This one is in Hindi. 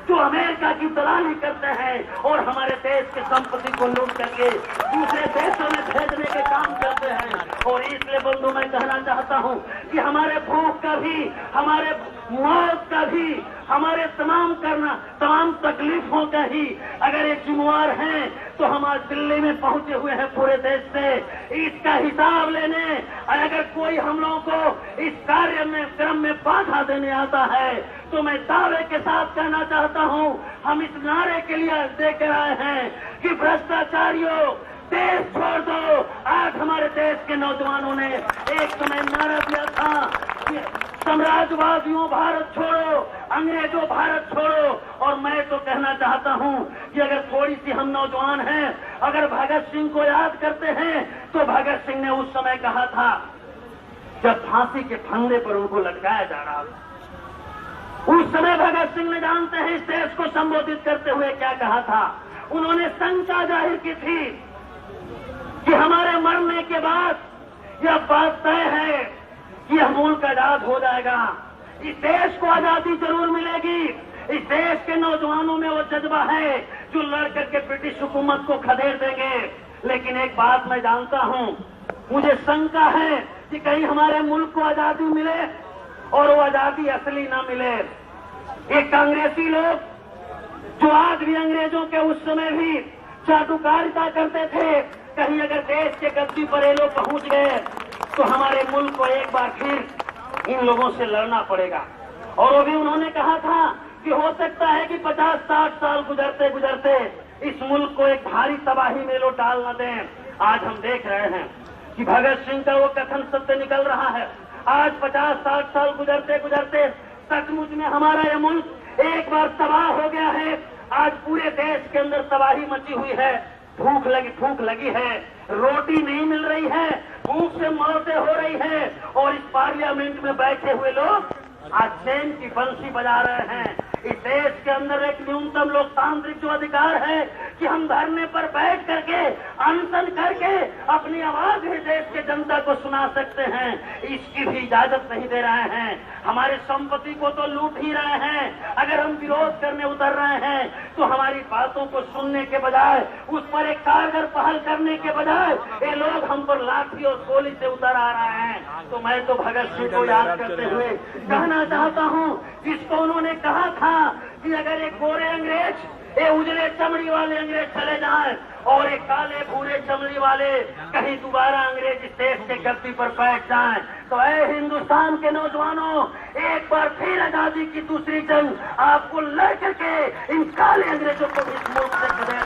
जो अमेरिका की दलाली करते हैं और हमारे देश की संपत्ति को लूट करके दूसरे देशों में भेजने के काम करते हैं। और इसलिए बंधु मैं कहना चाहता हूं कि हमारे भूख का भी, हमारे मौत का भी, हमारे तमाम तकलीफों का ही अगर एक जिम्मेवार हैं तो हम आज दिल्ली में पहुंचे हुए हैं पूरे देश से इसका हिसाब लेने। और अगर कोई हम लोगों को इस कार्य में क्रम में बाधा देने आता है तो मैं दावे के साथ कहना चाहता हूं, हम इस नारे के लिए देकर आए हैं कि भ्रष्टाचारियों देश छोड़ दो। आज हमारे देश के नौजवानों ने एक समय नारा दिया था कि साम्राज्यवादियों भारत छोड़ो, अंग्रेजों भारत छोड़ो। और मैं तो कहना चाहता हूं कि अगर थोड़ी सी हम नौजवान हैं, अगर भगत सिंह को याद करते हैं तो भगत सिंह ने उस समय कहा था जब फांसी के फंदे पर उनको लटकाया जा रहा था, उस समय भगत सिंह ने जानते हैं इस देश को संबोधित करते हुए क्या कहा था। उन्होंने शंका जाहिर की थी कि हमारे मरने के बाद यह बात तय है कि यह मुल्क आजाद हो जाएगा, इस देश को आजादी जरूर मिलेगी, इस देश के नौजवानों में वो जज्बा है जो लड़ करके ब्रिटिश हुकूमत को खदेड़ देंगे। लेकिन एक बात मैं जानता हूं, मुझे शंका है कि कहीं हमारे मुल्क को आजादी मिले और वो आजादी असली ना मिले। ये कांग्रेसी लोग जो आज भी अंग्रेजों के उस समय भी चाटुकारिता करते थे, कहीं अगर देश के गद्दी पर ये लोग पहुंच गए तो हमारे मुल्क को एक बार फिर इन लोगों से लड़ना पड़ेगा। और वो भी उन्होंने कहा था कि हो सकता है कि 50-60 साल गुजरते गुजरते इस मुल्क को एक भारी तबाही में लोग डाल न दें। आज हम देख रहे हैं कि भगत सिंह का वो कथन सत्य निकल रहा है। आज 50-60 साल गुजरते गुजरते सचमुच में हमारा ये मुल्क एक बार तबाह हो गया है। आज पूरे देश के अंदर तबाही मची हुई है, भूख लगी है, रोटी नहीं मिल रही है, भूख से मौतें हो रही है। और इस पार्लियामेंट में बैठे हुए लोग आज चैन की बंसी बजा रहे हैं। इस देश के अंदर एक न्यूनतम लोकतांत्रिक जो अधिकार है कि हम धरने पर बैठ करके अनशन करके अपनी आवाज ही देश के जनता को सुना सकते हैं, इसकी भी इजाजत नहीं दे रहे हैं। हमारी संपत्ति को तो लूट ही रहे हैं। अगर हम विरोध करने उतर रहे हैं तो हमारी बातों को सुनने के बजाय, उस पर एक कारगर पहल करने के बजाय ये लोग हम पर लाठी और गोली से उतर आ रहे हैं। तो मैं तो भगत सिंह को याद करते हुए कहना चाहता हूं, जिसको उन्होंने कहा था कि अगर एक गोरे अंग्रेज, ये उजले चमड़ी वाले अंग्रेज चले जाएं और एक काले भूरे चमड़ी वाले कहीं दोबारा अंग्रेज इस देश के गद्दी पर बैठ जाएं तो ऐ हिंदुस्तान के नौजवानों, एक बार फिर आजादी की दूसरी जंग आपको लड़ करके इन काले अंग्रेजों को इस मुल्क से खदेड़ना